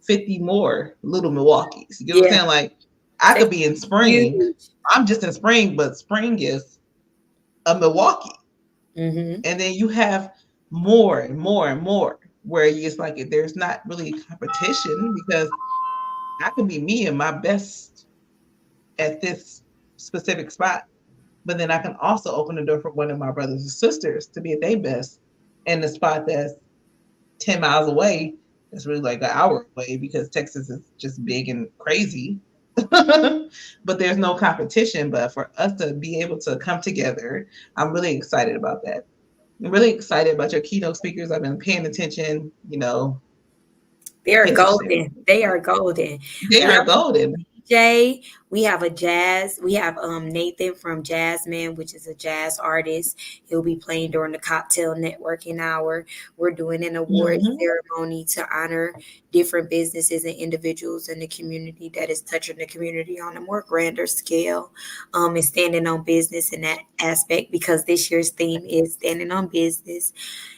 50 more little Milwaukees. You know what I'm Yeah, saying? Like I could Texas be in is spring. huge. I'm just in spring, but spring is a Milwaukee. Hmm. And then you have more and more and more where it's like there's not really competition because I can be me and my best at this specific spot. But then I can also open the door for one of my brothers and sisters to be at their best in the spot that's 10 miles away. It's really like an hour away because Texas is just big and crazy. But there's no competition. But for us to be able to come together, I'm really excited about that. I'm really excited about your keynote speakers. I've been paying attention. They I are think they should. golden. They are golden. They We are are golden. DJ. We have Nathan from Jasmine, which is a jazz artist. He'll be playing during the cocktail networking hour. We're doing an award Hmm. ceremony to honor different businesses and individuals in the community that is touching the community on a more grander scale, and standing on business in that aspect, because this year's theme is standing on business.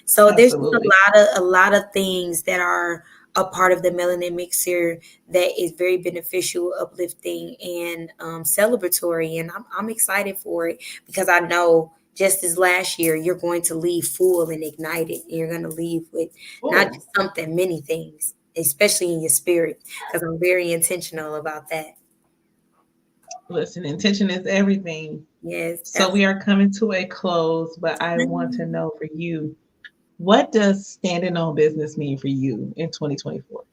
So there's just Absolutely. a lot of things that are a part of the melanin mixer that is very beneficial, uplifting, and celebratory. And I'm excited for it, because I know just as last year, you're going to leave full and ignited. You're going to leave with not Oh, just something, many things, especially in your spirit, because I'm very intentional about that. listen, intention is everything. Yes, So we are absolutely. coming to a close, but I want to know for you, what does standing on business mean for you in 2024?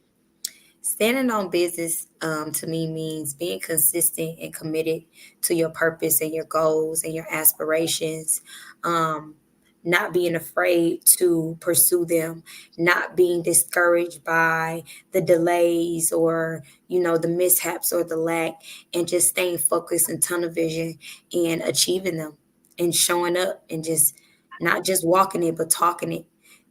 Standing on business, to me, means being consistent and committed to your purpose and your goals and your aspirations. Um, Not being afraid to pursue them, not being discouraged by the delays, or the mishaps or the lack, and just staying focused and tunnel vision and achieving them, and showing up, and just not just walking it but talking it,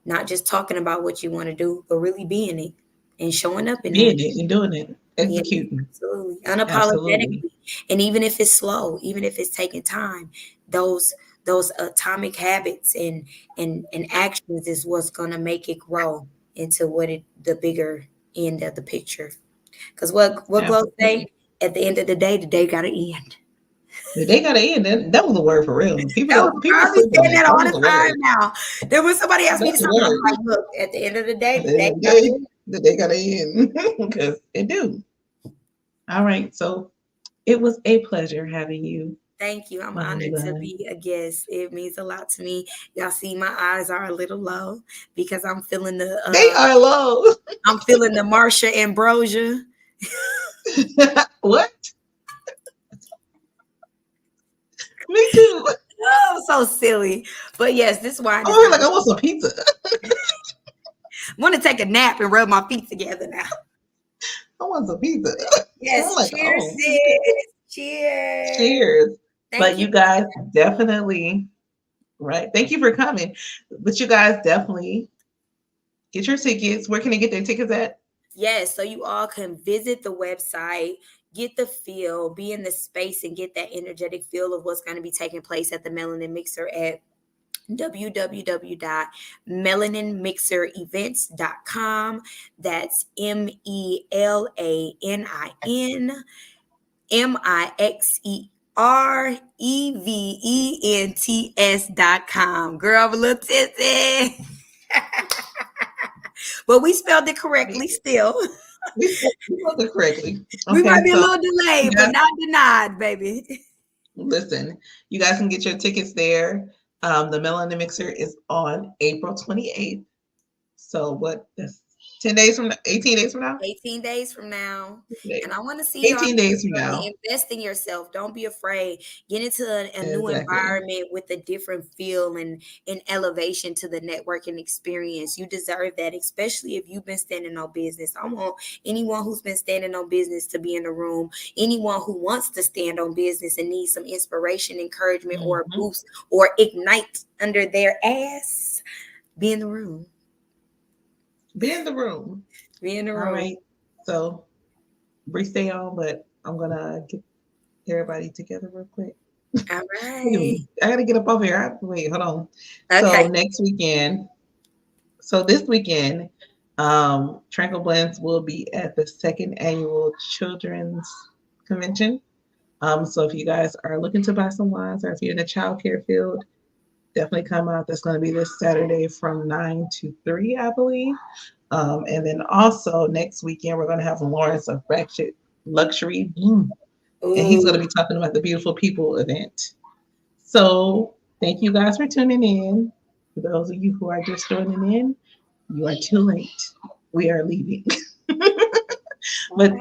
not just talking about what you want to do but really being it and showing up in that. Being it and doing it, Yeah, executing. absolutely. Absolutely. Unapologetically. And even if it's slow, even if it's taking time, those those atomic habits and actions is what's gonna make it grow into the bigger end of the picture. Because what Glow say? Absolutely. At the end of the day gotta end. They got to end. That was a word for real. People That was, don't, people I be sleep on saying that. that That all was the a time word. now. Then when somebody asks me That's a something, I'm word. like, look, at the end of the day, At the the end day of the gotta day, end. that they got to end because it do. All right. So it was a pleasure having you, Thank you. I'm my honey honored to bun. be a guest. It means a lot to me. Y'all see my eyes are a little low because They are low. I'm feeling the Marsha ambrosia. What? Me too. Oh, so silly. But yes, this wine I'm is here gonna like I want some pizza. want to take a nap and rub my feet together now. I want some pizza. I'm Yes, like, cheers, oh, okay. sis. Cheers. Cheers. Thank But you. you guys definitely, right? Thank you for coming. But you guys definitely get your tickets. Where can they get their tickets at? Yes, so you all can visit the website, get the feel, be in the space, and get that energetic feel of what's going to be taking place at the Melanin Mixer at www.melaninmixerevents.com. That's MELANINMIXEREVENTS.com. Girl, I'm a little tipsy. But we spelled it correctly still. We spoke it correctly. We Okay, might be a so little you delayed, but guys, not denied, baby. listen, you guys can get your tickets there. The Melanin Mixer is on April 28th. So what? That's 10 days from now, 18 days from now? 18 days from now. And I want to see y'all 18 days from now. invest in yourself. Don't be afraid. Get into a new Exactly. environment with a different feel and elevation to the networking experience. You deserve that, especially if you've been standing on business. I want anyone who's been standing on business to be in the room. Anyone who wants to stand on business and needs some inspiration, encouragement, or a Hmm. boost or ignite under their ass, be in the room. Be in the room. Be in the All room. right. So Bree, stay on, but I'm gonna get everybody together real quick. All Look at right. me. I gotta get up over here. Wait, hold on. So Okay. next weekend, so this weekend, Tranquil Blends will be at the second annual Children's Convention. So if you guys are looking to buy some wines, or if you're in the childcare field, definitely come out. That's going to be this Saturday from 9 to 3, I believe. And then also next weekend, we're going to have Lawrence of Ratchet Luxury, and he's going to Ooh. be talking about the Beautiful People event. So thank you guys for tuning in. For those of you who are just joining in, you are too late. We are leaving. But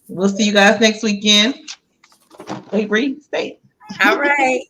we'll see you guys next weekend. Wait, Bree, stay. All right.